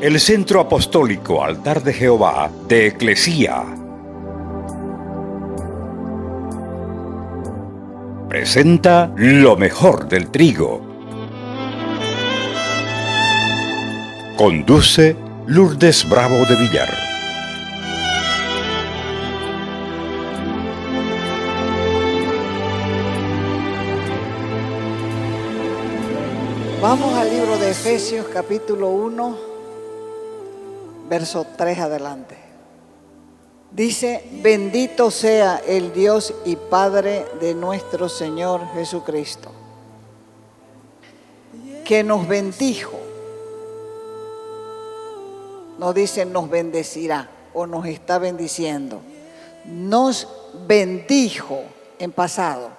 El Centro Apostólico Altar de Jehová de Eclesía presenta lo mejor del trigo. Conduce Lourdes Bravo de Villar. Vamos al libro de Efesios, capítulo 1, verso 3 adelante. Dice: bendito sea el Dios y Padre de nuestro Señor Jesucristo, que nos bendijo. No dice nos bendecirá o nos está bendiciendo. Nos bendijo en pasado.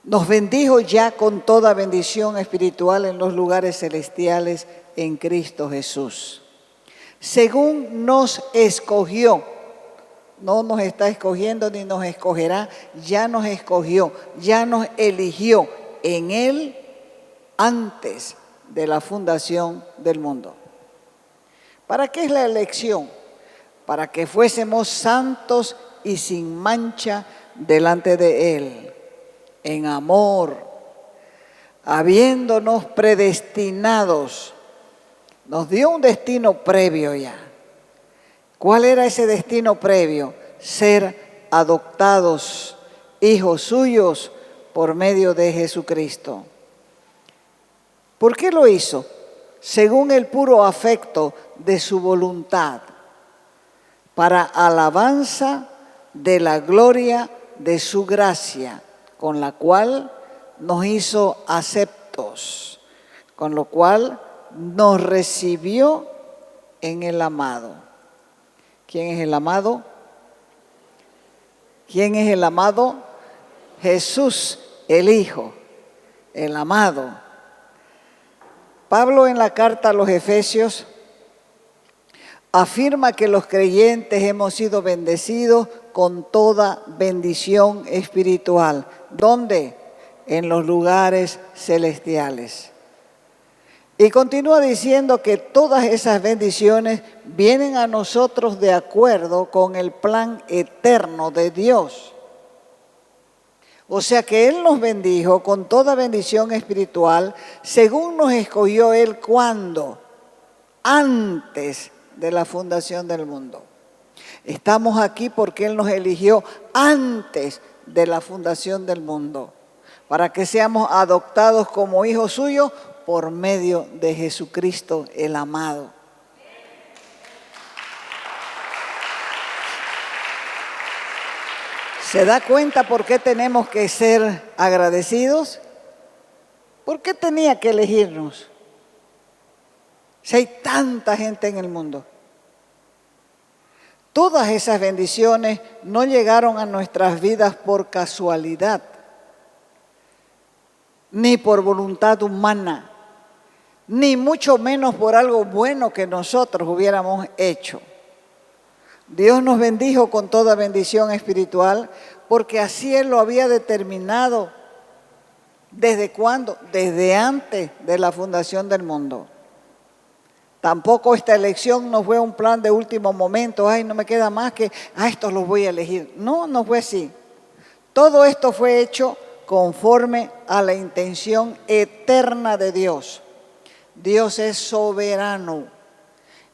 Nos bendijo ya con toda bendición espiritual en los lugares celestiales en Cristo Jesús. Según nos escogió, no nos está escogiendo ni nos escogerá, ya nos escogió, ya nos eligió en Él antes de la fundación del mundo. ¿Para qué es la elección? Para que fuésemos santos y sin mancha delante de Él, en amor, habiéndonos predestinados. Nos dio un destino previo ya. ¿Cuál era ese destino previo? Ser adoptados, hijos suyos, por medio de Jesucristo. ¿Por qué lo hizo? Según el puro afecto de su voluntad, para alabanza de la gloria de su gracia, con la cual nos hizo aceptos, con lo cual nos recibió en el amado. ¿Quién es el amado? ¿Quién es el amado? Jesús, el Hijo, el amado. Pablo en la carta a los Efesios afirma que los creyentes hemos sido bendecidos con toda bendición espiritual. ¿Dónde? En los lugares celestiales. Y continúa diciendo que todas esas bendiciones vienen a nosotros de acuerdo con el plan eterno de Dios. O sea que Él nos bendijo con toda bendición espiritual según nos escogió Él. ¿Cuándo? Antes de la fundación del mundo. Estamos aquí porque Él nos eligió antes de la fundación del mundo, para que seamos adoptados como hijos suyos por medio de Jesucristo el amado. ¿Se da cuenta por qué tenemos que ser agradecidos? ¿Por qué tenía que elegirnos? Si hay tanta gente en el mundo. Todas esas bendiciones no llegaron a nuestras vidas por casualidad, ni por voluntad humana, ni mucho menos por algo bueno que nosotros hubiéramos hecho. Dios nos bendijo con toda bendición espiritual porque así Él lo había determinado. ¿Desde cuándo? Desde antes de la fundación del mundo. Tampoco esta elección no fue un plan de último momento. Ay, no me queda más que a estos los voy a elegir. No, no fue así. Todo esto fue hecho conforme a la intención eterna de Dios. Dios es soberano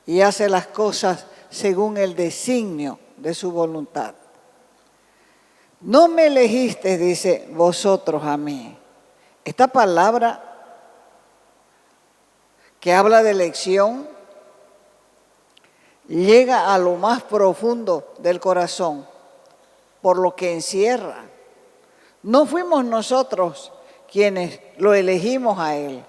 y hace las cosas según el designio de su voluntad. No me elegisteis, dice, vosotros a mí. Esta palabra que habla de elección llega a lo más profundo del corazón, por lo que encierra. No fuimos nosotros quienes lo elegimos a Él,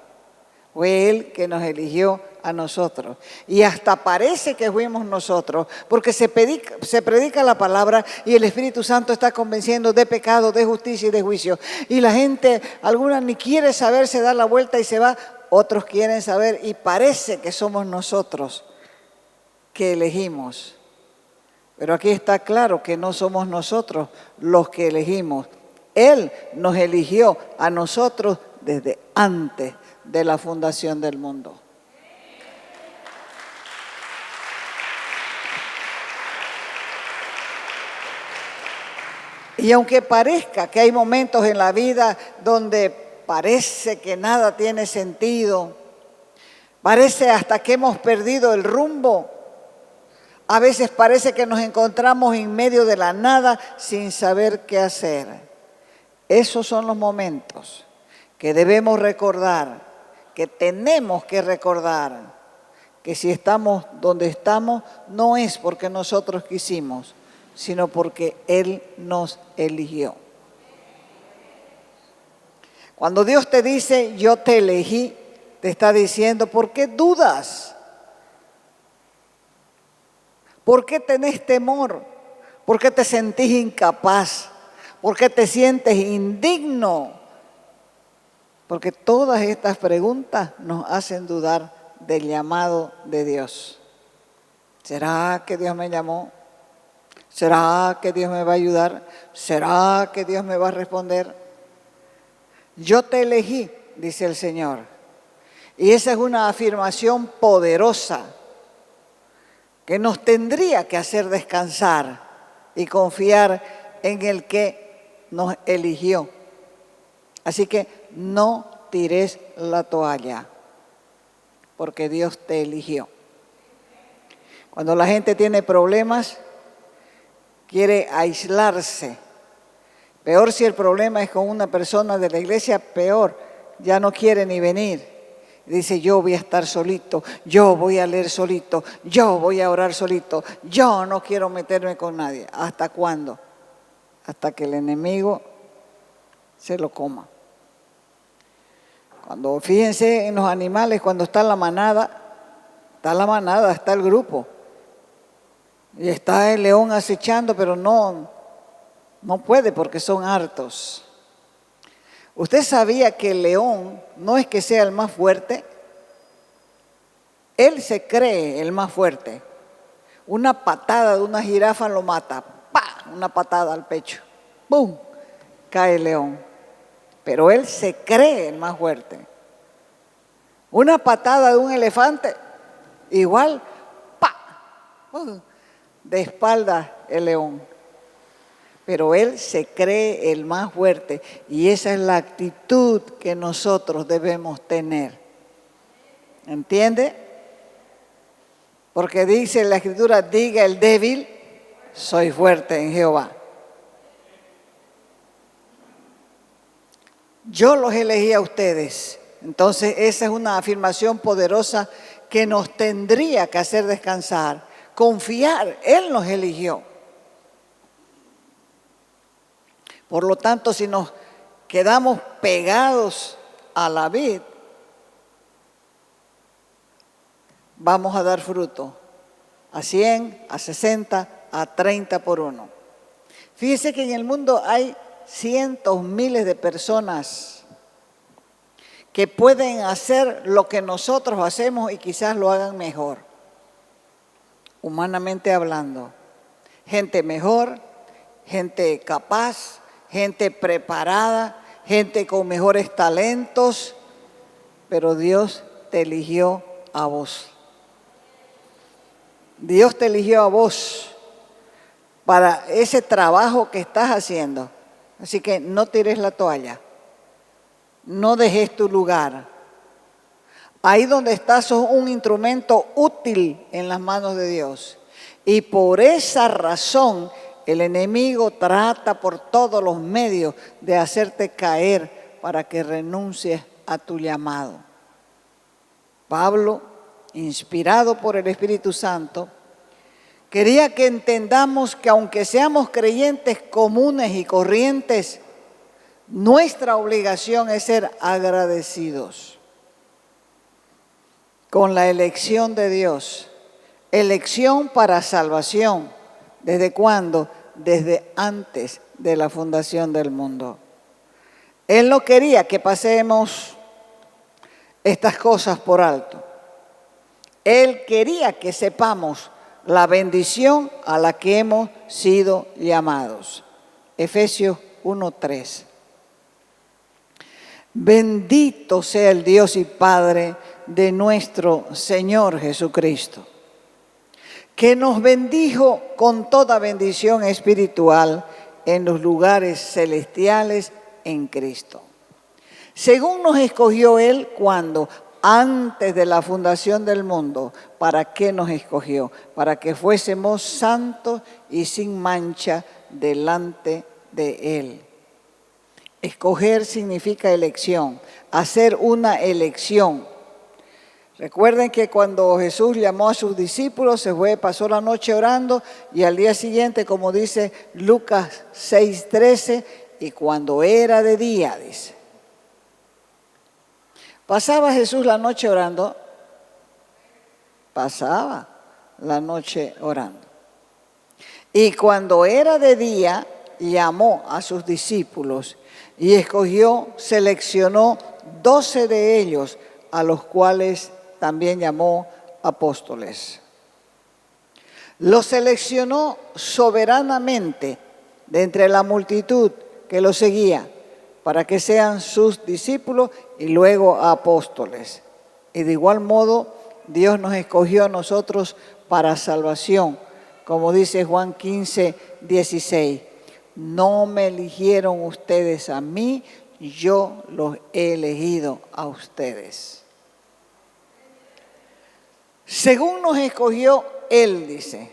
fue Él que nos eligió a nosotros. Y hasta parece que fuimos nosotros, porque se predica la palabra y el Espíritu Santo está convenciendo de pecado, de justicia y de juicio. Y la gente, alguna ni quiere saber, se da la vuelta y se va. Otros quieren saber y parece que somos nosotros que elegimos. Pero aquí está claro que no somos nosotros los que elegimos. Él nos eligió a nosotros desde antes de la fundación del mundo. Y aunque parezca que hay momentos en la vida donde parece que nada tiene sentido, parece hasta que hemos perdido el rumbo, a veces parece que nos encontramos en medio de la nada sin saber qué hacer. Esos son los momentos que debemos recordar, que tenemos que recordar, que si estamos donde estamos no es porque nosotros quisimos, sino porque Él nos eligió. Cuando Dios te dice, yo te elegí, te está diciendo, ¿por qué dudas? ¿Por qué tenés temor? ¿Por qué te sentís incapaz? ¿Por qué te sientes indigno? Porque todas estas preguntas nos hacen dudar del llamado de Dios. ¿Será que Dios me llamó? ¿Será que Dios me va a ayudar? ¿Será que Dios me va a responder? Yo te elegí, dice el Señor. Y esa es una afirmación poderosa que nos tendría que hacer descansar y confiar en el que nos eligió. Así que no tires la toalla, porque Dios te eligió. Cuando la gente tiene problemas, quiere aislarse. Peor si el problema es con una persona de la iglesia, peor, ya no quiere ni venir. Dice, yo voy a estar solito, yo voy a leer solito, yo voy a orar solito, yo no quiero meterme con nadie. ¿Hasta cuándo? Hasta que el enemigo se lo coma. Cuando, fíjense en los animales, cuando está la manada, está el grupo. Y está el león acechando, pero no puede porque son hartos. ¿Usted sabía que el león no es que sea el más fuerte? Él se cree el más fuerte. Una patada de una jirafa lo mata. ¡Pah! Una patada al pecho. ¡Bum! Cae el león. Pero él se cree el más fuerte. Una patada de un elefante, igual, ¡pah! De espalda el león. Pero él se cree el más fuerte y esa es la actitud que nosotros debemos tener. ¿Entiende? Porque dice la Escritura, diga el débil, soy fuerte en Jehová. Yo los elegí a ustedes. Entonces esa es una afirmación poderosa que nos tendría que hacer descansar, confiar, Él nos eligió. Por lo tanto, si nos quedamos pegados a la vid, vamos a dar fruto a 100, a 60, a 30 por uno. Fíjese que en el mundo hay cientos, miles de personas que pueden hacer lo que nosotros hacemos y quizás lo hagan mejor, humanamente hablando. Gente mejor, gente capaz, gente preparada, gente con mejores talentos, pero Dios te eligió a vos. Dios te eligió a vos para ese trabajo que estás haciendo. Así que no tires la toalla, no dejes tu lugar. Ahí donde estás sos un instrumento útil en las manos de Dios. Y por esa razón el enemigo trata por todos los medios de hacerte caer para que renuncies a tu llamado. Pablo, inspirado por el Espíritu Santo, quería que entendamos que aunque seamos creyentes comunes y corrientes, nuestra obligación es ser agradecidos con la elección de Dios. Elección para salvación. ¿Desde cuándo? Desde antes de la fundación del mundo. Él no quería que pasemos estas cosas por alto. Él quería que sepamos la bendición a la que hemos sido llamados. Efesios 1:3. Bendito sea el Dios y Padre de nuestro Señor Jesucristo, que nos bendijo con toda bendición espiritual en los lugares celestiales en Cristo. Según nos escogió Él cuando, antes de la fundación del mundo. ¿Para qué nos escogió? Para que fuésemos santos y sin mancha delante de Él. Escoger significa elección, hacer una elección. Recuerden que cuando Jesús llamó a sus discípulos, se fue, pasó la noche orando y al día siguiente, como dice Lucas 6:13, y cuando era de día, dice. ¿Pasaba Jesús la noche orando? Pasaba la noche orando. Y cuando era de día, llamó a sus discípulos y escogió, seleccionó 12 de ellos, a los cuales también llamó apóstoles. Los seleccionó soberanamente de entre la multitud que lo seguía, para que sean sus discípulos y luego apóstoles. Y de igual modo, Dios nos escogió a nosotros para salvación, como dice Juan 15:16. No me eligieron ustedes a mí, yo los he elegido a ustedes. Según nos escogió Él, dice.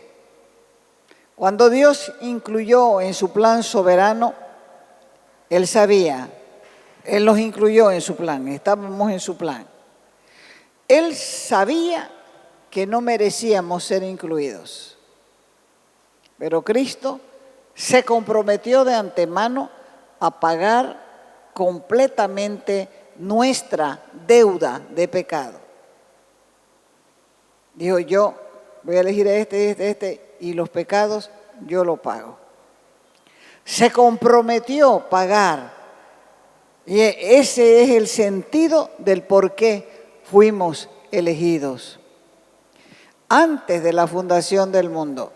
Cuando Dios incluyó en su plan soberano, Él sabía, Él nos incluyó en su plan, estábamos en su plan. Él sabía que no merecíamos ser incluidos, pero Cristo se comprometió de antemano a pagar completamente nuestra deuda de pecado. Dijo, yo voy a elegir este, y los pecados yo lo pago. Se comprometió a pagar. Y ese es el sentido del por qué fuimos elegidos. Antes de la fundación del mundo.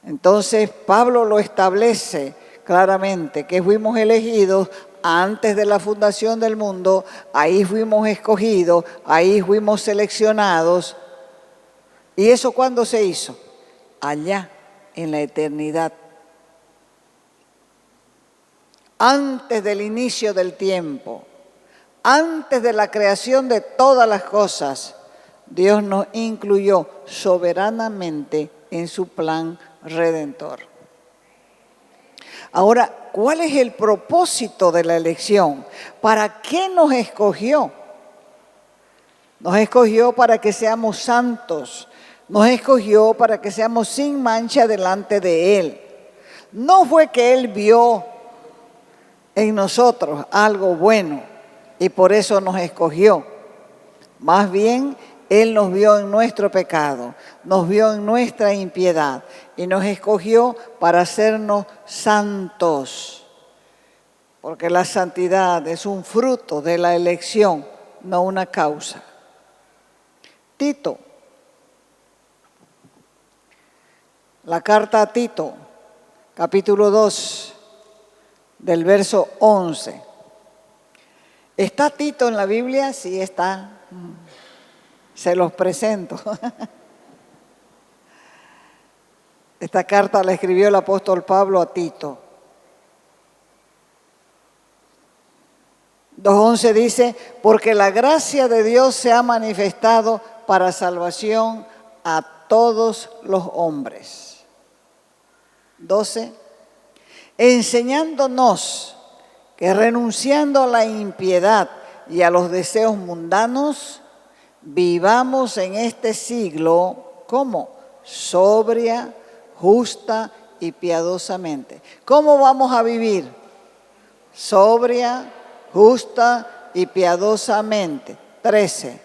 Entonces Pablo lo establece claramente, que fuimos elegidos antes de la fundación del mundo, ahí fuimos escogidos, ahí fuimos seleccionados. ¿Y eso cuándo se hizo? Allá, en la eternidad. Antes del inicio del tiempo, antes de la creación de todas las cosas, Dios nos incluyó soberanamente en su plan redentor. Ahora, ¿cuál es el propósito de la elección? ¿Para qué nos escogió? Nos escogió para que seamos santos. Nos escogió para que seamos sin mancha delante de Él. No fue que Él vio en nosotros algo bueno y por eso nos escogió. Más bien, Él nos vio en nuestro pecado, nos vio en nuestra impiedad y nos escogió para hacernos santos. Porque la santidad es un fruto de la elección, no una causa. Tito, la carta a Tito, capítulo 2, del verso 11. ¿Está Tito en la Biblia? Sí, está. Se los presento. Esta carta la escribió el apóstol Pablo a Tito. 2:11 dice, porque la gracia de Dios se ha manifestado para salvación a todos los hombres. 12, enseñándonos que renunciando a la impiedad y a los deseos mundanos, vivamos en este siglo como sobria, justa y piadosamente. ¿Cómo vamos a vivir? Sobria, justa y piadosamente. 13.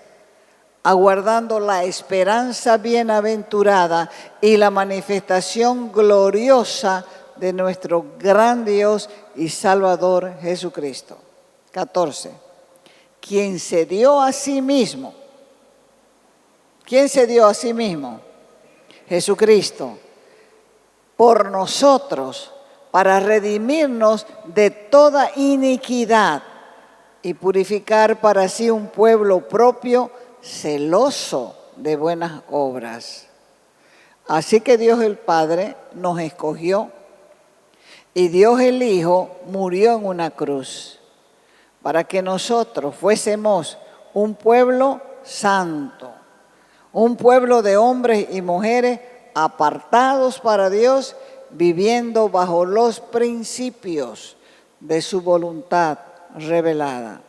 Aguardando la esperanza bienaventurada y la manifestación gloriosa de nuestro gran Dios y Salvador Jesucristo. 14. Quien se dio a sí mismo. ¿Quién se dio a sí mismo? Jesucristo. Por nosotros, para redimirnos de toda iniquidad y purificar para sí un pueblo propio, celoso de buenas obras. Así que Dios el Padre nos escogió Y Dios el Hijo murió en una cruz para que nosotros fuésemos un pueblo santo, un pueblo de hombres y mujeres apartados para Dios, viviendo bajo los principios de su voluntad revelada.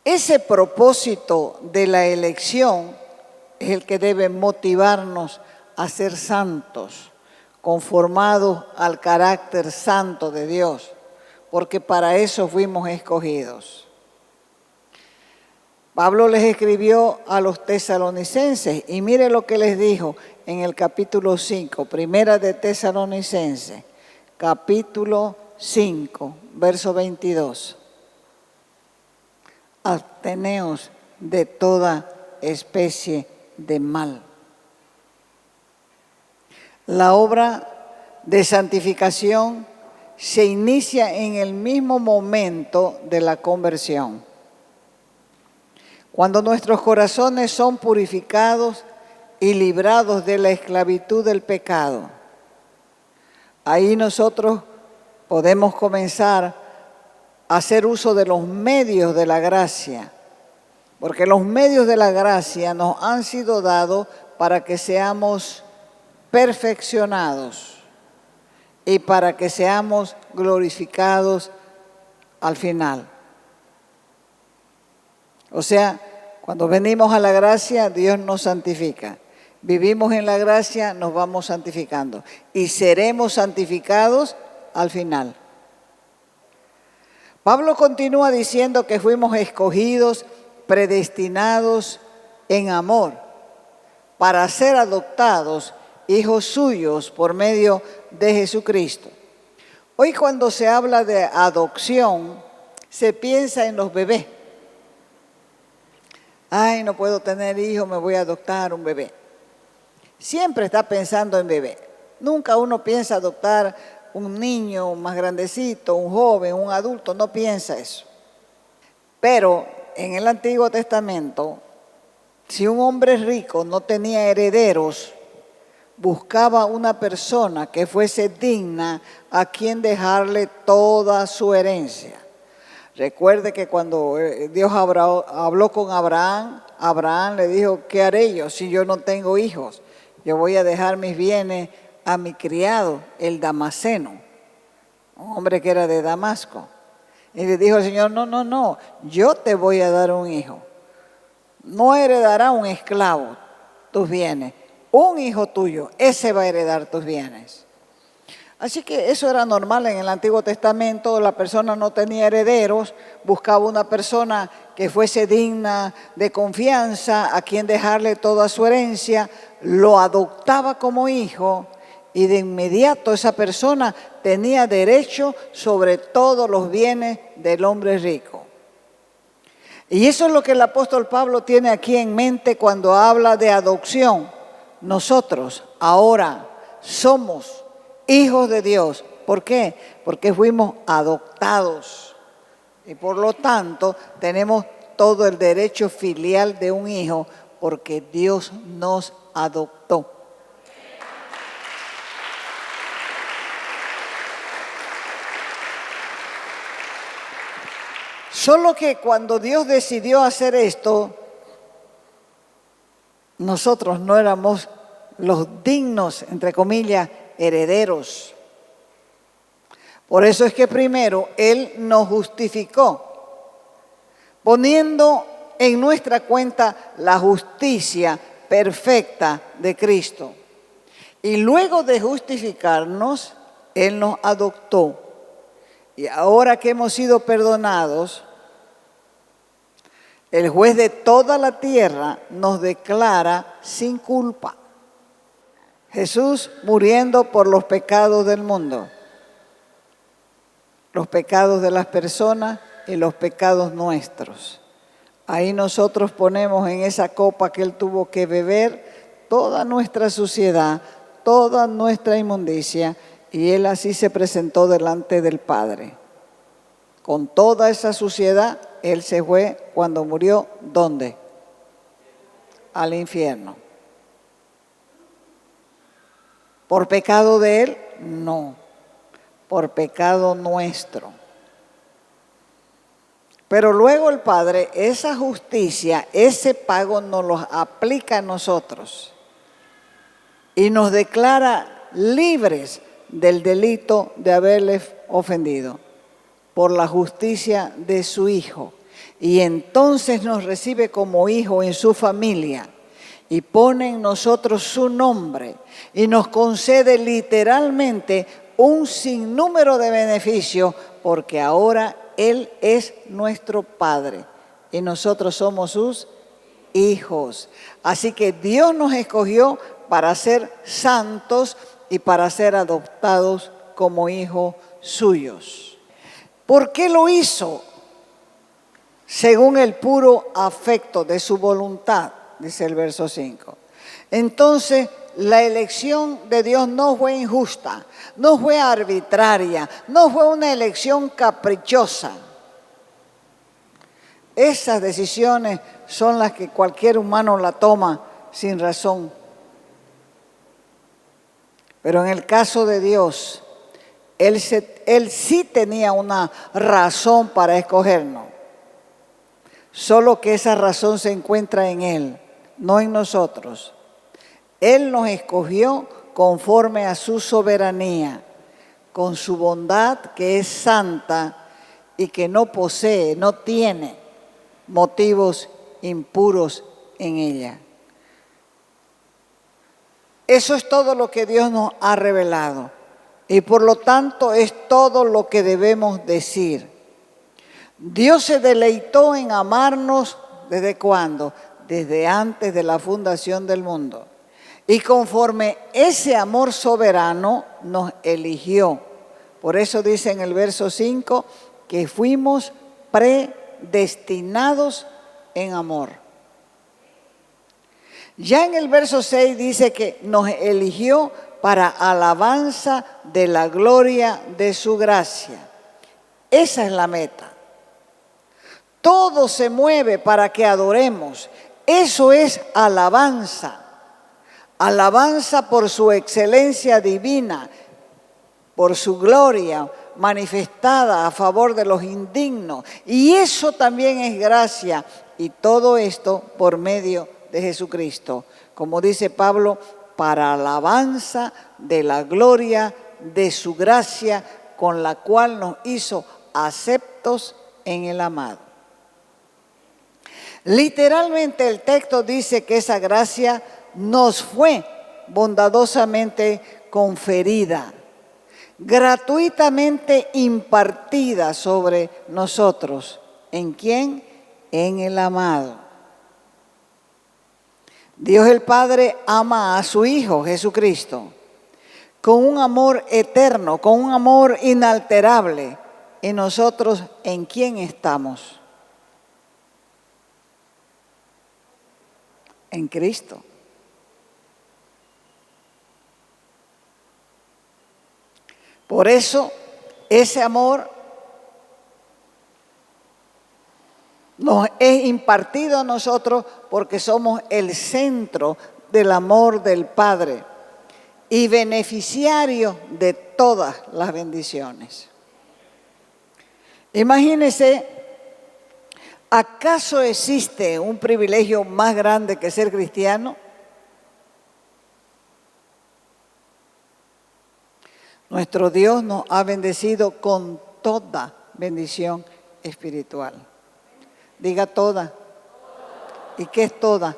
Ese propósito de la elección es el que debe motivarnos a ser santos, conformados al carácter santo de Dios, porque para eso fuimos escogidos. Pablo les escribió a los tesalonicenses y mire lo que les dijo en el capítulo 5, primera de Tesalonicenses, capítulo 5, verso 22. Absteneos de toda especie de mal. La obra de santificación se inicia en el mismo momento de la conversión. Cuando nuestros corazones son purificados y librados de la esclavitud del pecado, ahí nosotros podemos comenzar a hacer uso de los medios de la gracia, porque los medios de la gracia nos han sido dados para que seamos perfeccionados y para que seamos glorificados al final. O sea, cuando venimos a la gracia, Dios nos santifica. Vivimos en la gracia, nos vamos santificando y seremos santificados al final. Pablo continúa diciendo que fuimos escogidos, predestinados en amor para ser adoptados hijos suyos por medio de Jesucristo. Hoy cuando se habla de adopción, se piensa en los bebés. Ay, no puedo tener hijos, me voy a adoptar un bebé. Siempre está pensando en bebé. Nunca uno piensa adoptar un niño más grandecito, un joven, un adulto, no piensa eso. Pero en el Antiguo Testamento, si un hombre rico no tenía herederos, buscaba una persona que fuese digna a quien dejarle toda su herencia. Recuerde que cuando Dios habló con Abraham, Abraham le dijo, ¿qué haré yo si yo no tengo hijos? Yo voy a dejar mis bienes a mi criado, el Damaseno, un hombre que era de Damasco. Y le dijo el Señor, no, yo te voy a dar un hijo. No heredará un esclavo tus bienes. Un hijo tuyo, ese va a heredar tus bienes. Así que eso era normal en el Antiguo Testamento. La persona no tenía herederos, buscaba una persona que fuese digna de confianza, a quien dejarle toda su herencia, lo adoptaba como hijo y de inmediato esa persona tenía derecho sobre todos los bienes del hombre rico. Y eso es lo que el apóstol Pablo tiene aquí en mente cuando habla de adopción. Nosotros ahora somos hijos de Dios. ¿Por qué? Porque fuimos adoptados y por lo tanto tenemos todo el derecho filial de un hijo porque Dios nos adoptó. Solo que cuando Dios decidió hacer esto, nosotros no éramos los dignos, entre comillas, herederos. Por eso es que primero Él nos justificó, poniendo en nuestra cuenta la justicia perfecta de Cristo. Y luego de justificarnos, Él nos adoptó. Y ahora que hemos sido perdonados, el juez de toda la tierra nos declara sin culpa. Jesús muriendo por los pecados del mundo, los pecados de las personas y los pecados nuestros. Ahí nosotros ponemos en esa copa que Él tuvo que beber toda nuestra suciedad, toda nuestra inmundicia, y Él así se presentó delante del Padre. Con toda esa suciedad, Él se fue cuando murió, ¿dónde? Al infierno. Por pecado de Él, No, por pecado nuestro. Pero luego el Padre, esa justicia, ese pago nos lo aplica a nosotros y nos declara libres del delito de haberle ofendido por la justicia de su Hijo. Y entonces nos recibe como hijo en su familia y pone en nosotros su nombre y nos concede literalmente un sinnúmero de beneficios porque ahora Él es nuestro Padre y nosotros somos sus hijos. Así que Dios nos escogió para ser santos y para ser adoptados como hijos suyos. ¿Por qué lo hizo? Según el puro afecto de su voluntad, dice el verso 5. Entonces, la elección de Dios no fue injusta, no fue arbitraria, no fue una elección caprichosa. Esas decisiones son las que cualquier humano la toma sin razón. Pero en el caso de Dios, Él sí tenía una razón para escogernos. Solo que esa razón se encuentra en Él, no en nosotros. Él nos escogió conforme a su soberanía, con su bondad que es santa y que no posee, no tiene motivos impuros en ella. Eso es todo lo que Dios nos ha revelado y por lo tanto es todo lo que debemos decir. Dios se deleitó en amarnos ¿desde cuándo? Desde antes de la fundación del mundo. Y conforme ese amor soberano nos eligió. Por eso dice en el verso 5 que fuimos predestinados en amor. Ya en el verso 6 dice que nos eligió para alabanza de la gloria de su gracia. Esa es la meta. Todo se mueve para que adoremos. Eso es alabanza. Alabanza por su excelencia divina, por su gloria manifestada a favor de los indignos. Y eso también es gracia. Y todo esto por medio de Jesucristo. Como dice Pablo, para alabanza de la gloria de su gracia, con la cual nos hizo aceptos en el amado. Literalmente el texto dice que esa gracia nos fue bondadosamente conferida, gratuitamente impartida sobre nosotros. ¿En quién? En el amado. Dios el Padre ama a su Hijo Jesucristo con un amor eterno, con un amor inalterable. ¿Y nosotros en quién estamos? En Cristo. Por eso, ese amor nos es impartido a nosotros porque somos el centro del amor del Padre y beneficiarios de todas las bendiciones. Imagínense, ¿acaso existe un privilegio más grande que ser cristiano? Nuestro Dios nos ha bendecido con toda bendición espiritual. Diga toda. ¿Y qué es toda?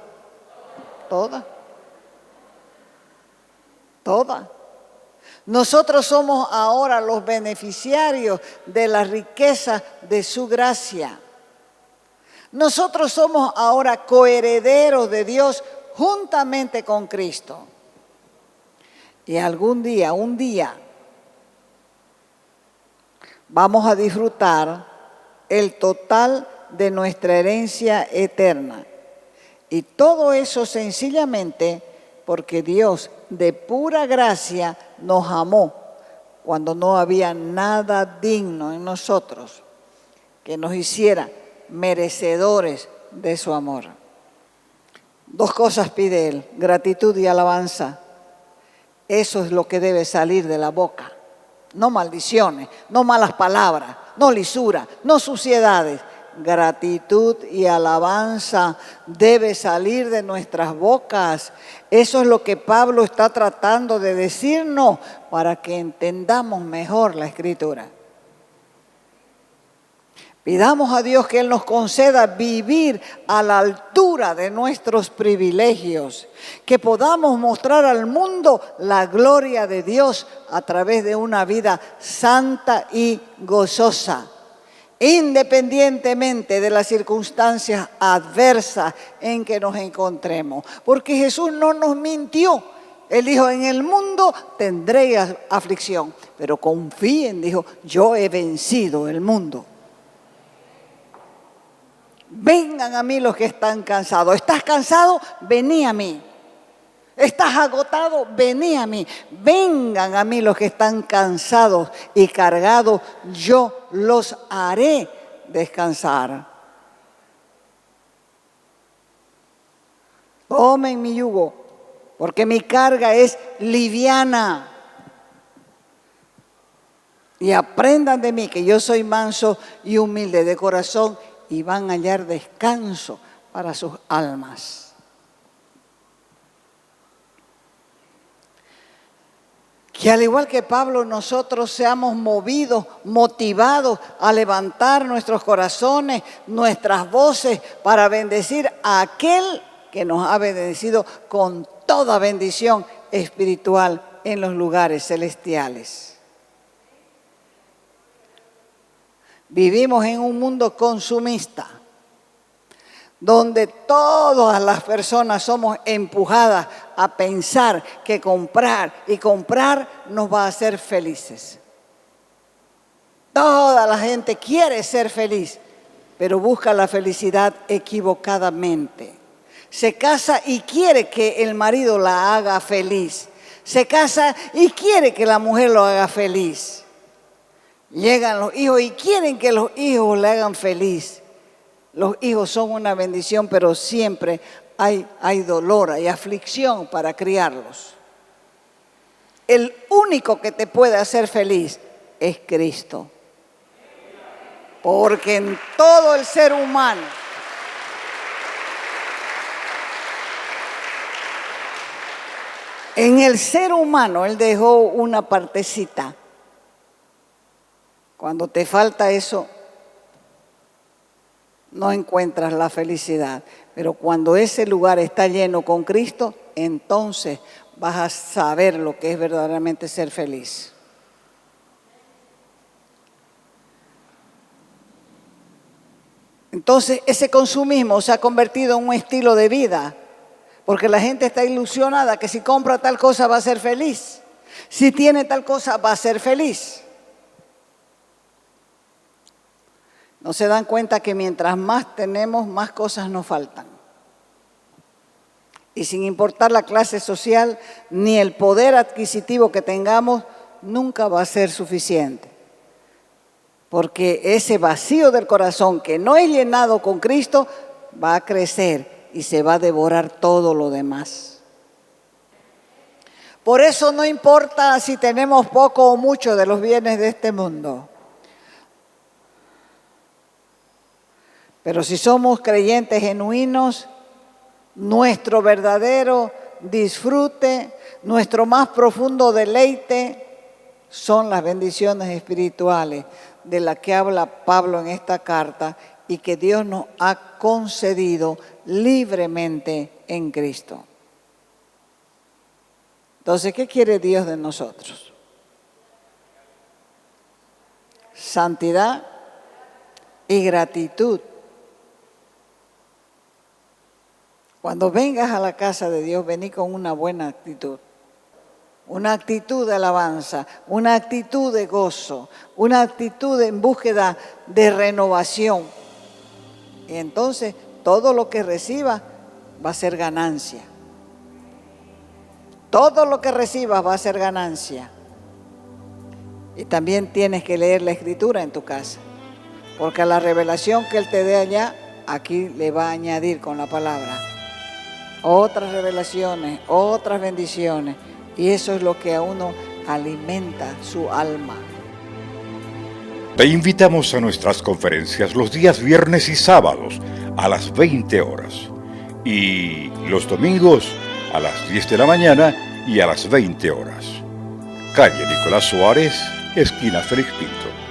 Toda. Toda. Nosotros somos ahora los beneficiarios de la riqueza de su gracia. Nosotros somos ahora coherederos de Dios juntamente con Cristo. Y algún día, un día, vamos a disfrutar el total de nuestra herencia eterna. Y todo eso sencillamente porque Dios de pura gracia nos amó cuando no había nada digno en nosotros que nos hiciera merecedores de su amor. Dos cosas pide Él, gratitud y alabanza. Eso es lo que debe salir de la boca. No maldiciones, no malas palabras, no lisura, no suciedades. Gratitud y alabanza debe salir de nuestras bocas. Eso es lo que Pablo está tratando de decirnos para que entendamos mejor la Escritura. Pidamos a Dios que Él nos conceda vivir a la altura de nuestros privilegios, que podamos mostrar al mundo la gloria de Dios a través de una vida santa y gozosa, independientemente de las circunstancias adversas en que nos encontremos. Porque Jesús no nos mintió. Él dijo, en el mundo tendréis aflicción, pero confíen, dijo, yo he vencido el mundo. Vengan a mí los que están cansados. ¿Estás cansado? Vení a mí. ¿Estás agotado? Vení a mí. Vengan a mí los que están cansados y cargados. Yo los haré descansar. Tomen mi yugo, porque mi carga es liviana. Y aprendan de mí, que yo soy manso y humilde de corazón, y van a hallar descanso para sus almas. Que al igual que Pablo, nosotros seamos movidos, motivados a levantar nuestros corazones, nuestras voces, para bendecir a aquel que nos ha bendecido con toda bendición espiritual en los lugares celestiales. Vivimos en un mundo consumista, donde todas las personas somos empujadas a pensar que comprar y comprar nos va a hacer felices. Toda la gente quiere ser feliz, pero busca la felicidad equivocadamente. Se casa y quiere que el marido la haga feliz. Se casa y quiere que la mujer lo haga feliz. Llegan los hijos y quieren que los hijos le hagan feliz. Los hijos son una bendición, pero siempre hay dolor, hay aflicción para criarlos. El único que te puede hacer feliz es Cristo. Porque en todo el ser humano, en el ser humano, Él dejó una partecita. Cuando te falta eso, no encuentras la felicidad. Pero cuando ese lugar está lleno con Cristo, entonces vas a saber lo que es verdaderamente ser feliz. Entonces, ese consumismo se ha convertido en un estilo de vida, porque la gente está ilusionada que si compra tal cosa va a ser feliz. Si tiene tal cosa va a ser feliz. No se dan cuenta que mientras más tenemos, más cosas nos faltan. Y sin importar la clase social ni el poder adquisitivo que tengamos, nunca va a ser suficiente. Porque ese vacío del corazón que no es llenado con Cristo va a crecer y se va a devorar todo lo demás. Por eso no importa si tenemos poco o mucho de los bienes de este mundo. Pero si somos creyentes genuinos, nuestro verdadero disfrute, nuestro más profundo deleite son las bendiciones espirituales de las que habla Pablo en esta carta y que Dios nos ha concedido libremente en Cristo. Entonces, ¿qué quiere Dios de nosotros? Santidad y gratitud. Cuando vengas a la casa de Dios, vení con una buena actitud. Una actitud de alabanza, una actitud de gozo, una actitud en búsqueda de renovación. Y entonces todo lo que recibas va a ser ganancia. Todo lo que recibas va a ser ganancia. Y también tienes que leer la Escritura en tu casa, porque a la revelación que Él te dé allá, aquí le va a añadir con la palabra otras revelaciones, otras bendiciones. Y eso es lo que a uno alimenta su alma. Te invitamos a nuestras conferencias los días viernes y sábados a las 20 horas y los domingos a las 10 de la mañana y a las 20 horas. Calle Nicolás Suárez, esquina Félix Pinto.